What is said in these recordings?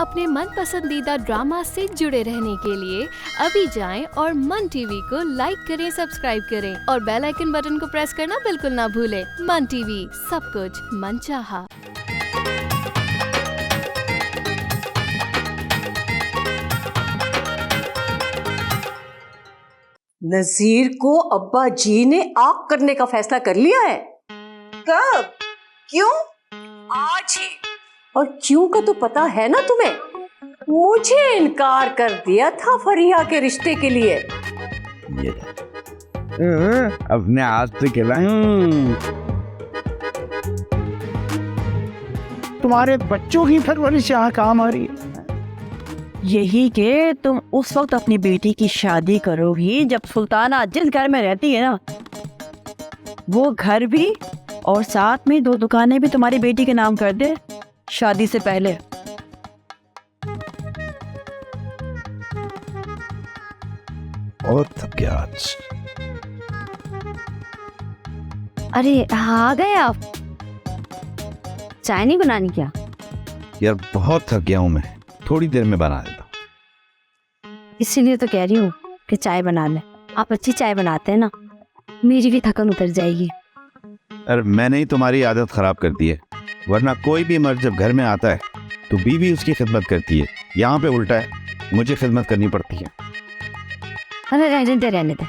अपने मन पसंदीदा ड्रामा से जुड़े रहने के लिए अभी जाएं और मन टीवी को लाइक करें, सब्सक्राइब करें और बेल आइकन बटन को प्रेस करना बिल्कुल ना भूलें। मन टीवी, सब कुछ मनचाहा। नजीर को अब्बा जी ने आग करने का फैसला कर लिया है। कब? क्यों? आज ही। और क्यों का तो पता है ना तुम्हें। मुझे इनकार कर दिया था फरिया के रिश्ते के लिए। ये अपने हाथ से खिलाएं। तुम्हारे बच्चों की परवरिश यहाँ काम आ रही है। यही कि तुम उस वक्त अपनी बेटी की शादी करोगी जब सुल्ताना जिस घर में रहती है ना, वो घर भी और साथ में 2 दुकानें भी तुम्हारी बेटी के नाम कर दे शादी से पहले। और तब क्या आज? अरे आ गए आप। चाय नहीं बनानी क्या? यार बहुत थक गया हूँ मैं, थोड़ी देर में बना देता हूँ। इसीलिए तो कह रही हूँ कि चाय बना ले। आप अच्छी चाय बनाते हैं ना, मेरी भी थकन उतर जाएगी। अरे मैंने ही तुम्हारी आदत खराब कर दी है, वरना कोई भी मर्द जब घर में आता है तो बीवी उसकी खिदमत करती है। यहाँ पे उल्टा है, मुझे खिदमत करनी पड़ती है। अरे रहने दे,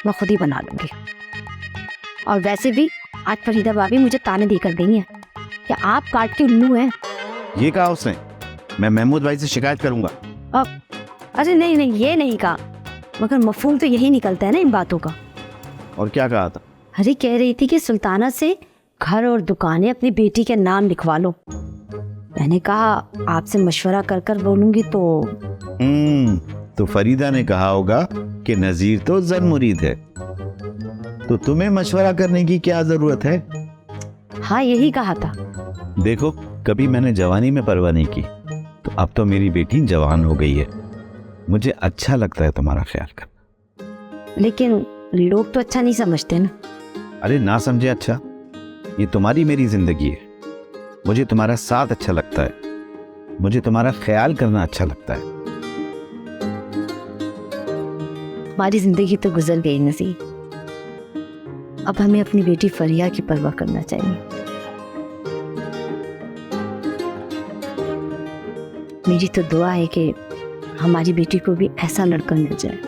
मैं खुद ही बना लूंगी। और वैसे भी आज फरीदा भाभी मुझे ताने देकर गई हैं कि आप काट के उल्लू हैं। ये कहा उसने? मैं महमूद भाई से शिकायत करूंगा। अब अरे नहीं ये नहीं कहा, मगर मफहूम तो यही निकलता है ना इन बातों का। और क्या कहा था? अरे कह रही थी कि सुल्ताना से घर और दुकानें अपनी बेटी के नाम लिखवा लो। मैंने कहा आपसे मशवरा कर कर बोलूंगी तो फरीदा ने कहा होगा कि नजीर तो जन मुरीद है, तो तुम्हें मशवरा करने की क्या जरूरत है? हाँ यही कहा था। देखो, कभी मैंने जवानी में परवाह नहीं की, तो अब तो मेरी बेटी जवान हो गई है। मुझे अच्छा लगता है तुम्हारा ख्याल कर। लेकिन लोग तो अच्छा नहीं समझते ना। अरे ना समझे अच्छा, ये तुम्हारी मेरी जिंदगी है। मुझे तुम्हारा साथ अच्छा लगता है, मुझे तुम्हारा ख्याल करना अच्छा लगता है। हमारी जिंदगी तो गुजर गई नसीब, अब हमें अपनी बेटी फरिया की परवाह करना चाहिए। मेरी तो दुआ है कि हमारी बेटी को भी ऐसा लड़का मिल जाए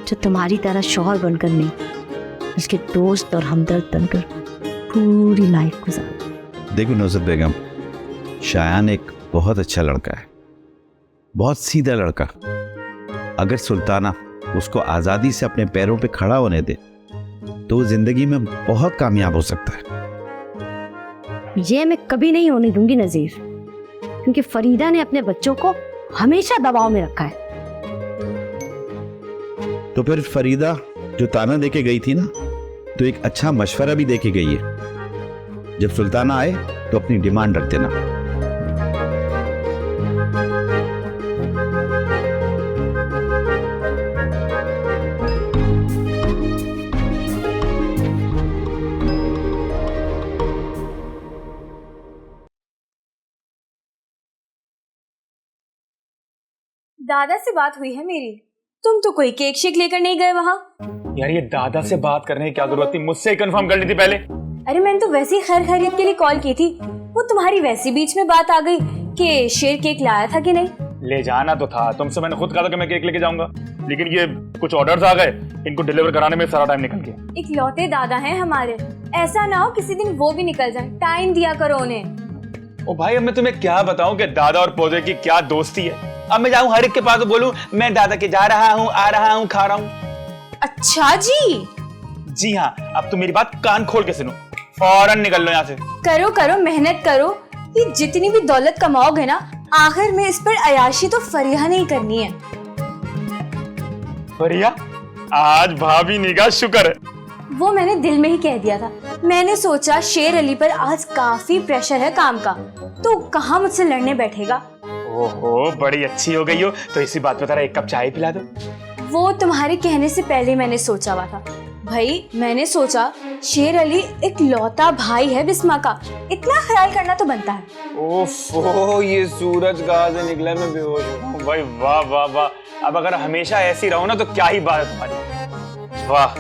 जो तुम्हारी तरह शौहर बनकर नहीं, उसके दोस्त और हमदर्द बनकर पूरी लाइफ गुजारे। देखो नुसरत बेगम, शायान एक बहुत अच्छा लड़का है, बहुत सीधा लड़का। अगर सुल्ताना उसको आज़ादी से अपने पैरों पे खड़ा होने दे तो जिंदगी में बहुत कामयाब हो सकता है। ये मैं कभी नहीं होने दूंगी नजीर, क्योंकि फरीदा ने अपने बच्चों को हमेशा दबाव में रखा है। तो फिर फरीदा जो ताना देके गई थी ना, तो एक अच्छा मशवरा भी देके गई है। जब सुल्ताना आए तो अपनी डिमांड रख देना। दादा से बात हुई है मेरी। तुम तो कोई केक शेक लेकर नहीं गए वहाँ। यार ये दादा से बात करने की क्या जरूरत थी, मुझसे ही कंफर्म कर ली थी पहले। अरे मैंने तो वैसे ही खैर खैरियत के लिए कॉल की थी, वो तुम्हारी वैसी बीच में बात आ गई कि शेर केक लाया था कि नहीं। ले जाना तो था, तुमसे मैंने खुद कहा था कि मैं केक लेके जाऊंगा, लेकिन ये कुछ ऑर्डर्स आ गए, इनको डिलीवर कराने में सारा टाइम निकल गया। इकलौते दादा हैं हमारे, ऐसा ना हो किसी दिन वो भी निकल जाए। टाइम दिया करो उन्हें। ओ भाई, अब मैं तुम्हें क्या बताऊं कि दादा और पौधे की क्या दोस्ती है। अब मैं जाऊं हर एक के पास तो बोलूं मैं दादा के जा रहा हूं, आ रहा हूं, खा रहा हूं। अच्छा जी हाँ, अब तो मेरी बात कान खोल के सुनो, फौरन निकल लो यहाँ से। करो मेहनत करो। ये जितनी भी दौलत कमाओगे ना, आखिर में इस पर अयाशी तो फरिया नहीं करनी है। फरिया, आज भाभी निगाह शुक्र है। वो मैंने दिल में ही कह दिया था। मैंने सोचा शेर अली पर आज काफी प्रेशर है काम का, तो कहाँ मुझसे लड़ने बैठेगा। ओहो, बड़ी अच्छी हो गई हो, तो इसी बात पे जरा 1 कप चाय पिला दो। वो तुम्हारे कहने से पहले मैंने सोचा हुआ था। भाई मैंने सोचा शेर अली एक लौता भाई है बिस्मा का, इतना ख्याल करना तो बनता है। ओफो, ये सूरज कहाँ से निकला, मैं बेहोश हो गया हूँ भाई। वाह वाह वाह, अब अगर हमेशा ऐसी रहो ना तो क्या ही बात है तुम्हारी। वाह।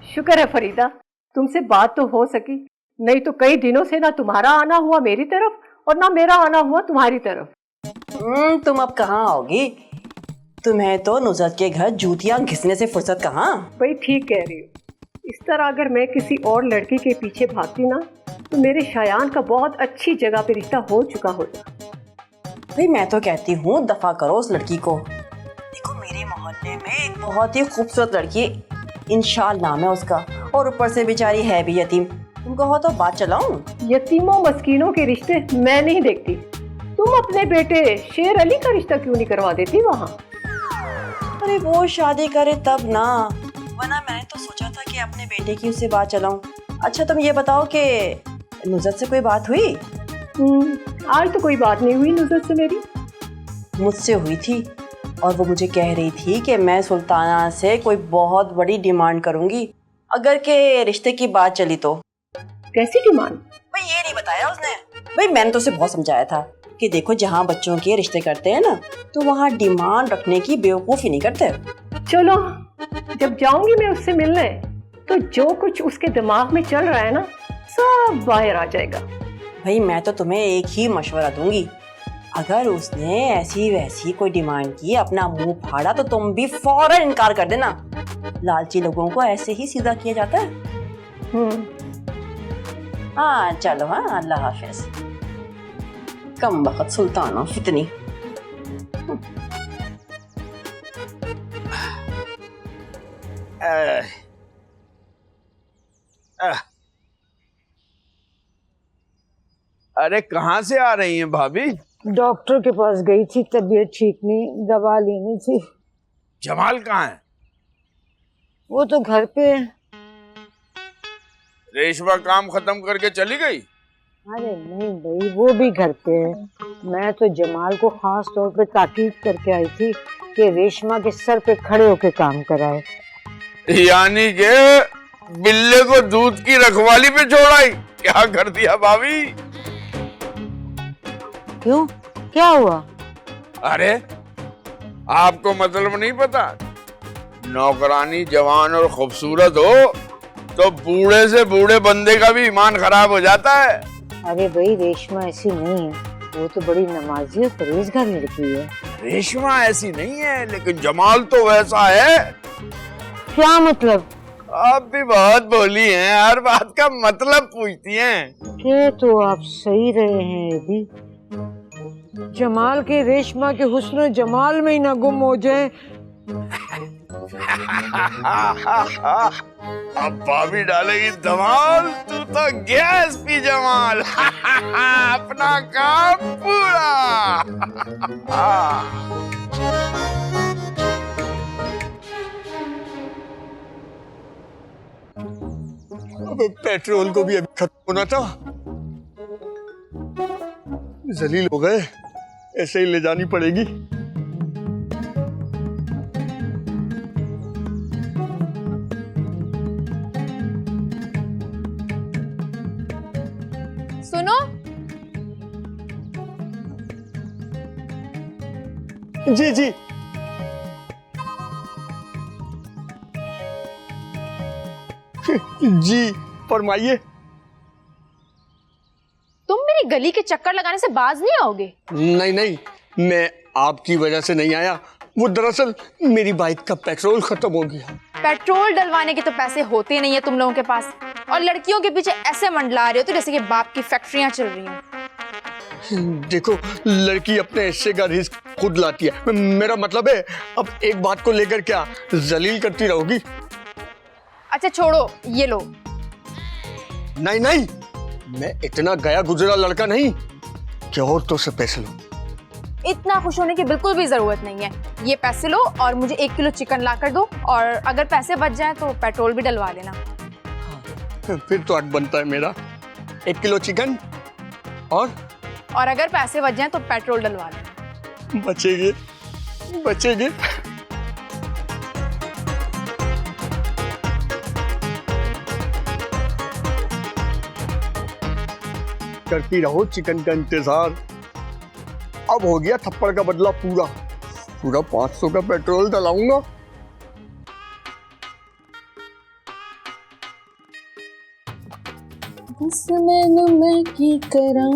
शुक्र है फरीदा, तुमसे बात तो हो सकी, नहीं तो कई दिनों से ना तुम्हारा आना हुआ मेरी तरफ और ना मेरा आना हुआ तुम्हारी तरफ। तुम अब कहाँ आओगी? तुम्हें तो नुसरत के घर जूतियां घिसने से फुर्सत कहाँ? भाई ठीक कह रही हो। इस तरह अगर मैं किसी और लड़की के पीछे भागती ना तो मेरे शायान का बहुत अच्छी जगह पे रिश्ता हो चुका होता। भाई मैं तो कहती हूँ दफा करो उस लड़की को। देखो मेरे मोहल्ले में एक बहुत ही खूबसूरत लड़की इंशाल नाम है उसका, और ऊपर से बेचारी है भी यतीम। तुम कहो तो बात चलाऊं? यतीमों मस्कीनों के रिश्ते मैं नहीं देखती। तुम अपने बेटे शेर अली का रिश्ता क्यों नहीं करवा देती वहाँ? अरे वो शादी करे तब ना, वरना मैंने तो सोचा था कि अपने बेटे की उससे बात चलाऊं। अच्छा तुम ये बताओ कि नुसरत से कोई बात हुई? आज तो कोई बात नहीं हुई नुसरत से मेरी। मुझसे हुई थी, और वो मुझे कह रही थी कि मैं सुल्ताना से कोई बहुत बड़ी डिमांड करूंगी अगर के रिश्ते की बात चली तो। कैसी डिमांड? भाई ये नहीं बताया उसने। भाई मैंने तो उसे बहुत समझाया था कि देखो जहाँ बच्चों के रिश्ते करते हैं ना तो वहाँ डिमांड रखने की बेवकूफ़ी नहीं करते। चलो जब जाऊंगी मैं उससे मिलने तो जो कुछ उसके दिमाग में चल रहा है ना सब बाहर आ जाएगा। भाई मैं तो तुम्हें एक ही मशवरा दूंगी, अगर उसने ऐसी वैसी कोई डिमांड की अपना मुंह फाड़ा तो तुम भी फौरन इनकार कर देना। लालची लोगों को ऐसे ही सीधा किया जाता है। हाँ चलो, हाँ अल्लाह हाफिज। कम बखत सुल्ताना फितनी। अरे कहाँ से आ रही हैं भाभी? डॉक्टर के पास गई थी, तबीयत ठीक नहीं, दवा लेनी थी। जमाल कहाँ है? वो तो घर पे है। रेशमा काम खत्म करके चली गई? अरे नहीं भाई, वो भी घर पे है। मैं तो जमाल को खास तौर पे ताकीद करके आई थी कि रेशमा के सर पे खड़े होके काम कराए। यानी के बिल्ले को दूध की रखवाली पे छोड़ाई? क्या कर दिया भाभी? क्यों, क्या हुआ? अरे आपको मतलब नहीं पता, नौकरानी जवान और खूबसूरत हो तो बूढ़े से बूढ़े बंदे का भी ईमान खराब हो जाता है। अरे भाई रेशमा ऐसी नहीं है, वो तो बड़ी नमाजी और परहेजगार लड़की है। रेशमा ऐसी नहीं है, लेकिन जमाल तो वैसा है। क्या मतलब? आप भी बहुत बोली हैं, हर बात का मतलब पूछती हैं। के तो आप सही रहे हैं अभी। जमाल के रेशमा के हुस्न जमाल में ही ना गुम हो जाए। अब भाभी डालेगी धमाल, तू तो गैस पी जमाल। अपना काम पूरा। अब पेट्रोल को भी अभी खत्म होना था। जलील हो गए, ऐसे ही ले जानी पड़ेगी। सुनो, जी जी। जी फरमाइए। तुम मेरी गली के चक्कर लगाने से बाज नहीं आओगे? नहीं नहीं, मैं आपकी वजह से नहीं आया, वो दरअसल मेरी बाइक का पेट्रोल खत्म हो गया। पेट्रोल डलवाने के तो पैसे होते नहीं है तुम लोगों के पास, और लड़कियों के पीछे ऐसे मंडला रहे हो तो जैसे कि बाप की फैक्ट्रियां चल रही हैं। देखो लड़की अपने हिस्से का रिस्क खुद लाती है, मेरा मतलब है अब एक बात को लेकर क्या जलील करती रहोगी? अच्छा छोड़ो, ये लो। नहीं नहीं, मैं इतना गया गुजरा लड़का नहीं कि औरतों से पैसे लो। इतना खुश होने की बिल्कुल भी जरूरत नहीं है। ये पैसे लो और मुझे 1 किलो चिकन ला कर दो, और अगर पैसे बच जाए तो पेट्रोल भी डलवा लेना। फिर तो हक बनता है मेरा। 1 किलो चिकन और अगर पैसे बच जाएं तो पेट्रोल डलवा लें। बचेगी बचेगी। करती रहो चिकन का इंतजार। अब हो गया थप्पड़ का बदला पूरा। पूरा 500 का पेट्रोल डलाऊंगा। मैं की करां।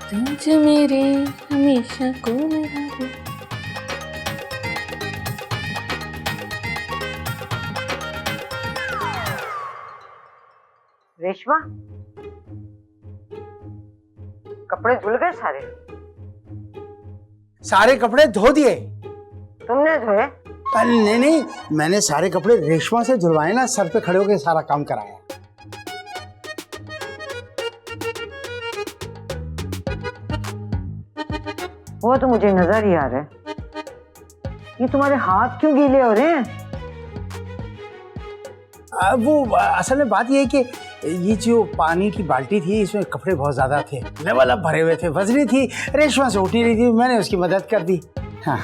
तुझ मेरे हमेशा को रहे। रेशमा, कपड़े धुल गए सारे? सारे कपड़े धो दिए। तुमने धोए? नहीं नहीं, मैंने सारे कपड़े रेशमा से धुलवाए ना, सर पे खड़े होकर सारा काम कराया। वो तो मुझे नजर ही आ रहा है। ये तुम्हारे हाथ क्यों गीले हो रहे हैं? वो असल में बात ये है कि ये जो पानी की बाल्टी थी इसमें कपड़े बहुत ज्यादा थे, लबालब भरे हुए थे, वजनी थी, रेशमा से उठ नहीं रही थी, मैंने उसकी मदद कर दी। हाँ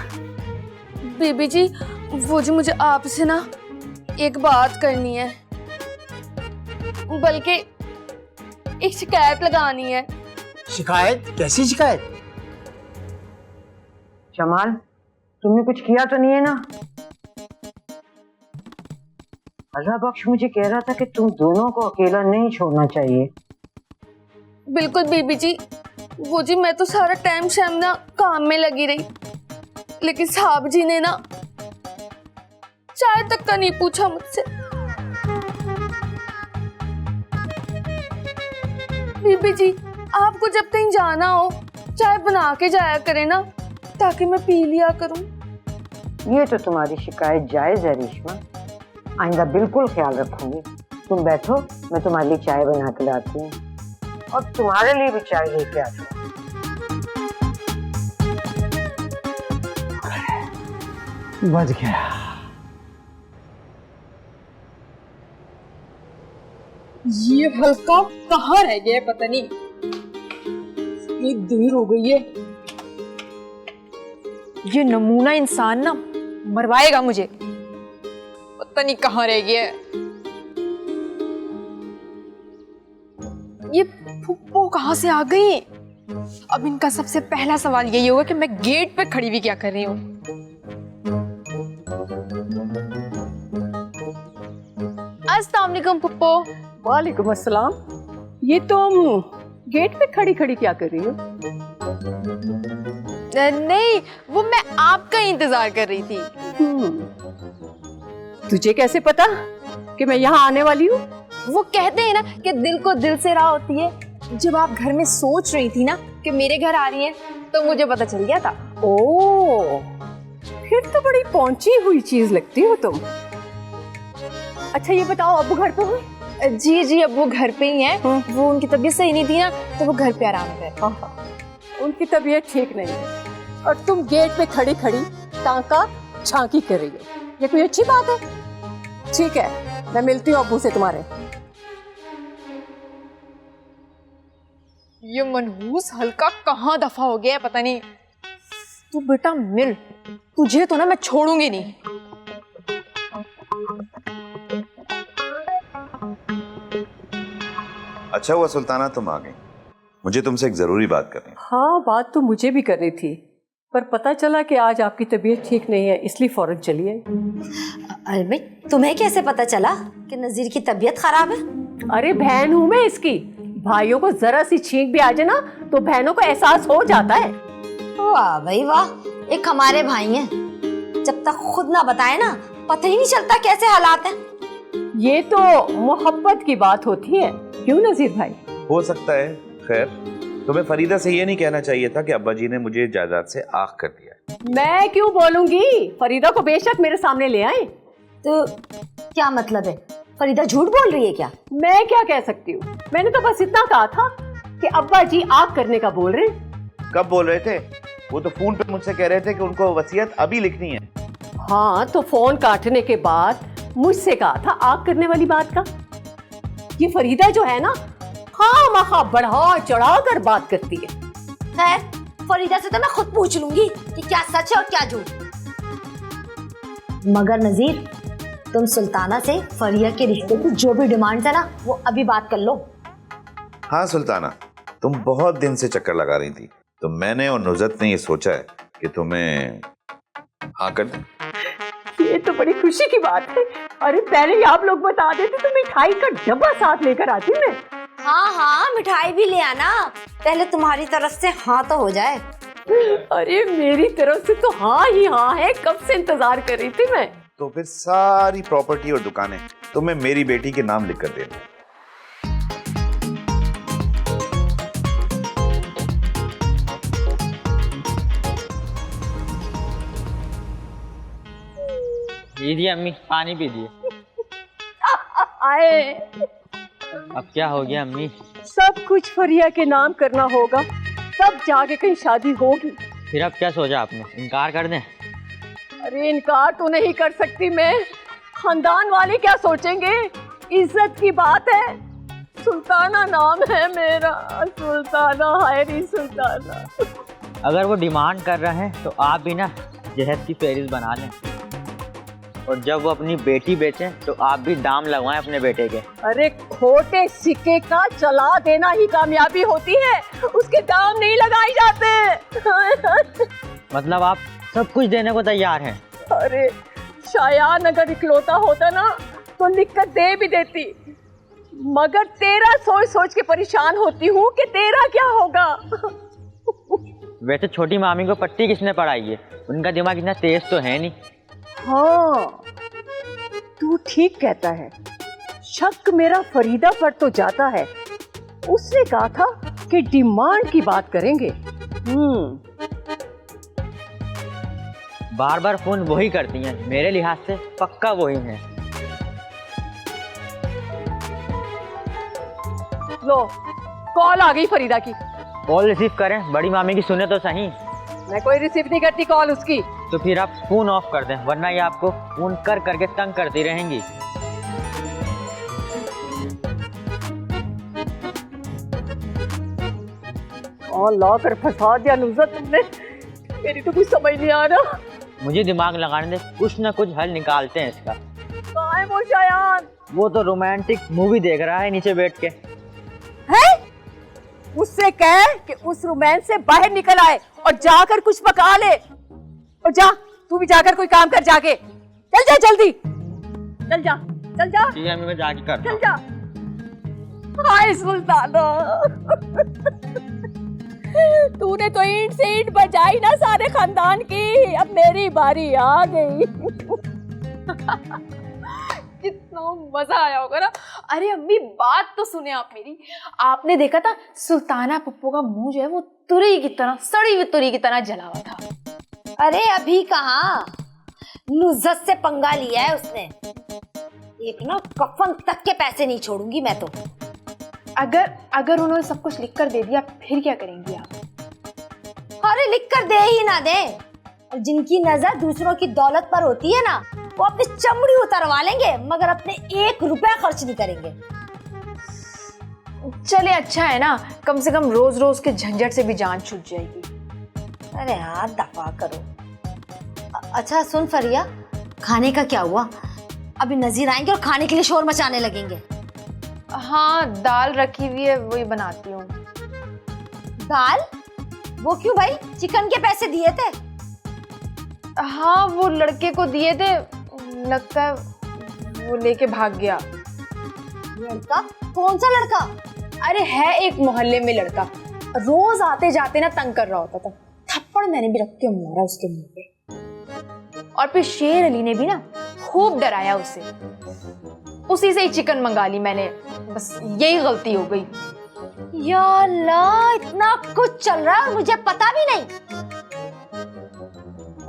बेबी जी, वो जी मुझे आपसे ना एक बात करनी है, बल्कि एक शिकायत लगानी है। शिकायत? कैसी शिकायत? जमाल, तुमने कुछ किया तो नहीं है ना? अल्लाह बख्श मुझे कह रहा था कि तुम दोनों को अकेला नहीं छोड़ना चाहिए। बिल्कुल बीबी जी, वो जी मैं तो सारा टाइम शाम ना काम में लगी रही, लेकिन साहब जी ने ना चाय तक का नहीं पूछा मुझसे। बीबी जी, आपको जब कहीं जाना हो चाय बना के जाया करे ना, ताकि मैं पी लिया करूं। ये तो तुम्हारी शिकायत जायज है रेशमा, आइंदा बिल्कुल ख्याल रखूंगी। तुम बैठो, मैं तुम्हारे लिए चाय बना के लाती हूँ, और तुम्हारे लिए भी चाय लेके आती हूँ। बच गया। ये हल्का कहाँ रह गया पता नहीं, ये देर हो गई है। ये नमूना इंसान ना मरवाएगा मुझे, पता नहीं कहाँ रह गया है। ये फुप्पो कहाँ से आ गई? अब इनका सबसे पहला सवाल यही होगा कि मैं गेट पे खड़ी हुई क्या कर रही हूँ। अस्सलाम वालेकुम फुप्पो। वालेकुम अस्सलाम। ये तुम गेट पे खड़ी खड़ी क्या कर रही हो? नहीं, वो मैं आपका इंतजार कर रही थी। तुझे कैसे पता कि मैं यहाँ आने वाली हूँ? वो कहते हैं ना कि दिल को दिल से राह होती है। जब आप घर में सोच रही थी ना कि मेरे घर आ रही हैं, तो मुझे पता चल गया था। ओह, फिर तो बड़ी पहुंची हुई चीज लगती हो तुम। अच्छा ये बताओ, अब्बू घर पे हो? जी जी, अब वो घर पे ही हैं। वो उनकी तबीयत सही नहीं थी ना, तो वो घर पे आराम कर। उनकी तबीयत ठीक नहीं है और तुम गेट पे खड़ी खड़ी टांका झांकी कर रही हो, ये कोई अच्छी बात है? ठीक है, मैं मिलती हूँ अब्बू से तुम्हारे। ये मनहूस हल्का कहाँ दफा हो गया है पता नहीं। तू बेटा मिल, तुझे तो ना मैं छोड़ूंगी नहीं। अच्छा हुआ सुल्ताना तुम आ गई, मुझे तुमसे एक जरूरी बात करनी है। हाँ, बात तो मुझे भी करनी थी, पर पता चला कि आज आपकी तबीयत ठीक नहीं है, इसलिए फौरन चलिए। अरे भाई, तुम्हें कैसे पता चला कि नजीर की तबीयत खराब है? अरे बहन हूँ मैं इसकी, भाइयों को जरा सी छींक भी आ जाए ना तो बहनों को एहसास हो जाता है। वाह भाई वाह, एक हमारे भाई हैं, जब तक खुद ना बताए ना पता ही नहीं चलता कैसे हालात हैं। ये तो मोहब्बत की बात होती है, क्यों नजीर भाई? हो सकता है। खैर, तुम्हें फरीदा से ये नहीं कहना चाहिए था कि अब्बा जी ने मुझे जायदाद से आग कर दिया है। मैं क्यों बोलूंगी? फरीदा को बेशक मेरे सामने ले आए। तो क्या मतलब है? फरीदा झूठ बोल रही है क्या? मैं क्या कह सकती हूँ? मैंने तो बस इतना कहा था कि अब्बा जी आग करने का बोल रहे हैं। कब बोल रहे थे? वो तो फोन पे मुझसे कह रहे थे कि उनको वसीयत अभी लिखनी है। हाँ, तो फोन काटने के बाद मुझसे कहा था आग करने वाली बात का। ये फरीदा जो है ना, खामखा बढ़ा चढ़ा कर बात करती है। खैर, फरीदा से तो मैं खुद पूछ लूंगी कि क्या सच है और क्या झूठ। मगर नजीर, तुम सुल्ताना से फरिया के रिश्ते की जो भी डिमांड है ना, वो अभी बात कर लो। हाँ सुल्ताना, तुम बहुत दिन से चक्कर लगा रही थी, तो मैंने और नुज़त ने ये सोचा है कि तुम्हें हाँ कर दें। ये तो बड़ी खुशी की बात है। अरे पहले ही आप लोग बता देते तो मिठाई का डब्बा साथ लेकर आती मैं। हाँ हाँ, मिठाई भी ले आना, पहले तुम्हारी तरफ से हाँ तो हो जाए। अरे मेरी तरफ से तो हाँ ही हाँ है, कब से इंतजार कर रही थी मैं। तो फिर सारी प्रॉपर्टी और दुकानें तुम्हें मेरी बेटी के नाम लिख कर देना। दीदी अम्मी पानी पी दिए। आए, अब क्या हो गया अम्मी? सब कुछ फरिया के नाम करना होगा, तब जाके कहीं शादी होगी। फिर अब क्या सोचा आपने? इनकार कर दें? अरे इनकार तो नहीं कर सकती मैं, खानदान वाले क्या सोचेंगे? इज्जत की बात है। सुल्ताना नाम है मेरा, सुल्ताना हैरी सुल्ताना। अगर वो डिमांड कर रहे हैं तो आप भी ना जहद की फहरिस्त बना लें, और जब वो अपनी बेटी बेचें तो आप भी दाम लगवाएं अपने बेटे के। अरे खोटे सिक्के का चला देना ही कामयाबी होती है, उसके दाम नहीं लगाए जाते। मतलब आप सब कुछ देने को तैयार हैं? अरे शायान अगर इकलौता होता ना तो लिख कर दे भी देती, मगर तेरा सोच सोच के परेशान होती हूँ कि तेरा क्या होगा। वैसे छोटी मामी को पट्टी किसने पढ़ाई है? उनका दिमाग इतना तेज तो है नहीं। हाँ, तू ठीक कहता है। शक मेरा फरीदा पर तो जाता है। उसने कहा था कि डिमांड की बात करेंगे। बार बार फोन वही करती हैं, मेरे लिहाज से पक्का वही हैं। लो, कॉल आ गई फरीदा की। कॉल रिसीव करें, बड़ी मामी की सुने तो सही। मैं कोई रिसीव नहीं करती कॉल उसकी। तो फिर आप फोन ऑफ कर दें, वरना ये आपको फोन कर करके तंग करती रहेंगी। और ला कर फंसा दिया नुज़त तुमने, मेरी तो कुछ समझ नहीं आ रहा। मुझे दिमाग लगाने दे, कुछ ना कुछ हल निकालते हैं इसका। कहाँ है वो शायान? वो तो रोमांटिक मूवी देख रहा है नीचे बैठ के। है? उससे कह कि उस रोमांस से बाहर निकल आए और जाकर कुछ पका ले। और जा, तू भी जाकर कोई काम कर जाके। चल जा जल्दी, चल जा, चल जा। ठीक है, मैं जाके करता चल जा। हाय सुल्ताना, तूने तो ईंट से ईंट बजाई ना सारे खानदान की, अब मेरी बारी आ गई। कितना मजा आया होगा ना। अरे अम्मी, बात तो सुने आप मेरी। आपने देखा था सुल्ताना पप्पू का मुंह जो है वो तुरई की तरह, सड़ी हुई तुरई की तरह जला हुआ था। अरे अभी कहाँ, नुज़त से पंगा लिया है उसने। एक ना कफन तक के पैसे नहीं छोड़ूंगी मैं तो। अगर उन्होंने सब कुछ लिख कर दे दिया फिर क्या करेंगी आप? अरे लिख कर दे ही ना दे, जिनकी नजर दूसरों की दौलत पर होती है ना, वो अपनी चमड़ी उतरवा लेंगे, मगर अपने 1 रुपया खर्च नहीं करेंगे। चले अच्छा है ना, कम से कम रोज रोज के झंझट से भी जान छूट जाएगी। अरे यार दफा करो। अच्छा सुन फरिया, खाने का क्या हुआ? अभी नजीर आएंगे और खाने के लिए शोर मचाने लगेंगे। हाँ, दाल रखी हुई है, वही बनाती हूँ। दाल? वो क्यों भाई? चिकन के पैसे दिए थे? हाँ, वो लड़के को दिए थे, लगता है वो लेके भाग गया। लड़का? कौन सा लड़का? अरे है एक मोहल्ले में लड़का, रोज आते जाते ना तंग कर रहा होता था। थप्पड़ मैंने भी रख के मारा उसके मुंह पे। और फिर शेर अली ने भी ना खूब डराया उसे। उसी से ही चिकन मंगा ली मैंने, बस यही गलती हो गई। या अल्लाह, इतना कुछ चल रहा है और मुझे पता भी नहीं।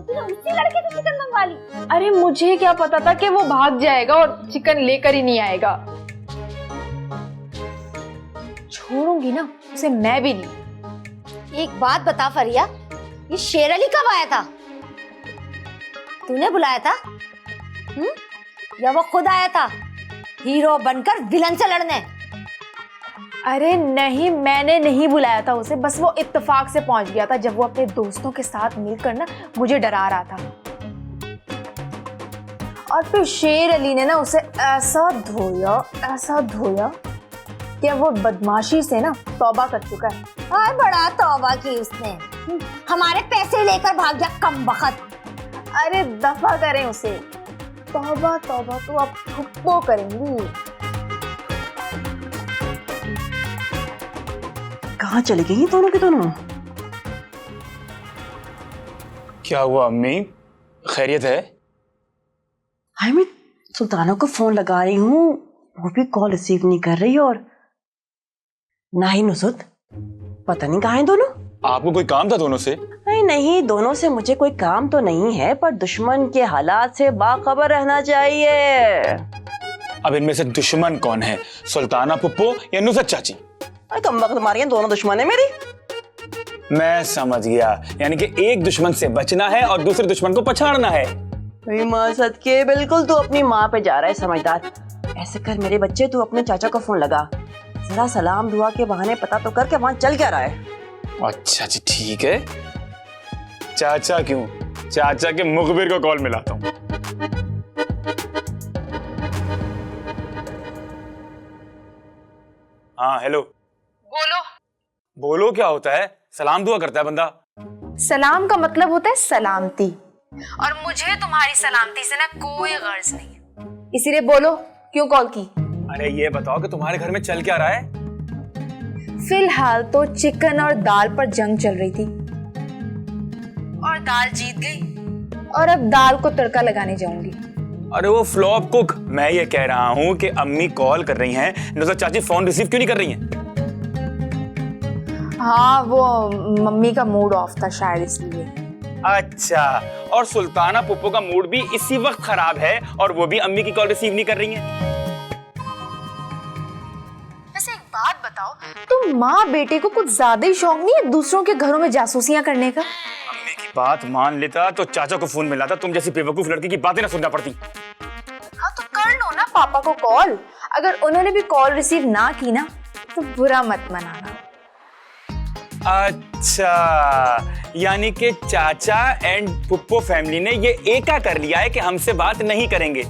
तूने उसी लड़के से चिकन मंगवा ली? अरे मुझे क्या पता था कि वो भाग जाएगा और चिकन लेकर ही नहीं आएगा। छोड़ूंगी ना उसे मैं भी नहीं। एक बात बता फरिया, ये शेर अली कब आया था? तूने बुलाया था? या वो खुद आया था हीरो बनकर विलन से लड़ने? अरे नहीं, मैंने नहीं बुलाया था उसे, बस वो इत्तेफाक से पहुंच गया था जब वो अपने दोस्तों के साथ मिलकर ना मुझे डरा रहा था। और फिर शेर अली ने ना उसे ऐसा धोया कि वो बदमाशी से ना तौबा कर चुका है। और बड़ा तौबा की उसने, हमारे पैसे लेकर भाग जा कमबख्त। अरे दफा करें उसे। तौबा तौबा तो अब फुप्पो करेंगी। कहाँ चली गई दोनों के दोनों? क्या हुआ अम्मी, खैरियत है? हाय, मैं सुल्ताना को फोन लगा रही हूँ, वो भी कॉल रिसीव नहीं कर रही, और ना ही नुसरत। पता नहीं कहाँ हैं दोनों। आपको कोई काम था दोनों से? नहीं, दोनों से मुझे कोई काम तो नहीं है, पर दुश्मन के हालात से बाखबर रहना चाहिए। अब इनमें से दुश्मन कौन है, सुल्ताना पुप्पो या नुसरत चाची? कम वक्त मारिए, दोनों दुश्मन है मेरी। मैं समझ गया, यानी कि एक दुश्मन से बचना है और दूसरे दुश्मन को पछाड़ना है। माँ सदके, बिल्कुल तू अपनी माँ पे जा रहा है समझदार। ऐसे कर मेरे बच्चे, तू अपने चाचा को फोन लगा, जरा सलाम दुआ के बहाने पता तो करके वहां चल क्या रहा है। अच्छा जी ठीक है। चाचा क्यों, चाचा के मुखबिर को कॉल मिलाता हूँ। हाँ हेलो। बोलो क्या होता है? सलाम दुआ करता है बंदा। सलाम का मतलब होता है सलामती, और मुझे तुम्हारी सलामती से ना कोई गर्ज नहीं है, इसीलिए बोलो क्यों कॉल की? अरे ये बताओ कि तुम्हारे घर में चल क्या रहा है? फिलहाल तो चिकन और दाल पर जंग चल रही थी और दाल जीत गई, और अब दाल को तड़का लगाने जाऊंगी। अरे वो फ्लॉप कुक, मैं ये कह रहा हूँ कि अम्मी कॉल कर रही हैं, नुसरत चाची फोन रिसीव क्यों नहीं कर रही हैं? हाँ, वो मम्मी का मूड ऑफ था शायद, इसलिए। अच्छा, और सुल्ताना पुप्पो का मूड भी इसी वक्त खराब है और वो भी अम्मी की कॉल रिसीव नहीं कर रही हैं। वैसे एक बात बताओ, तुम माँ बेटे को कुछ ज्यादा ही शौक नहीं है दूसरों के घरों में जासूसियां करने का? अम्मी की बात मान लेता तो चाचा को फोन मिलाता, तुम जैसी बेवकूफ लड़की की बातें ना सुनना पड़ती। हाँ तो कर लो ना पापा को कॉल, अगर उन्होंने भी कॉल रिसीव ना की ना तो बुरा मत मनाना। अच्छा, यानी कि चाचा एंड पुप्पो फैमिली ने ये एका कर लिया है कि हमसे बात नहीं करेंगे।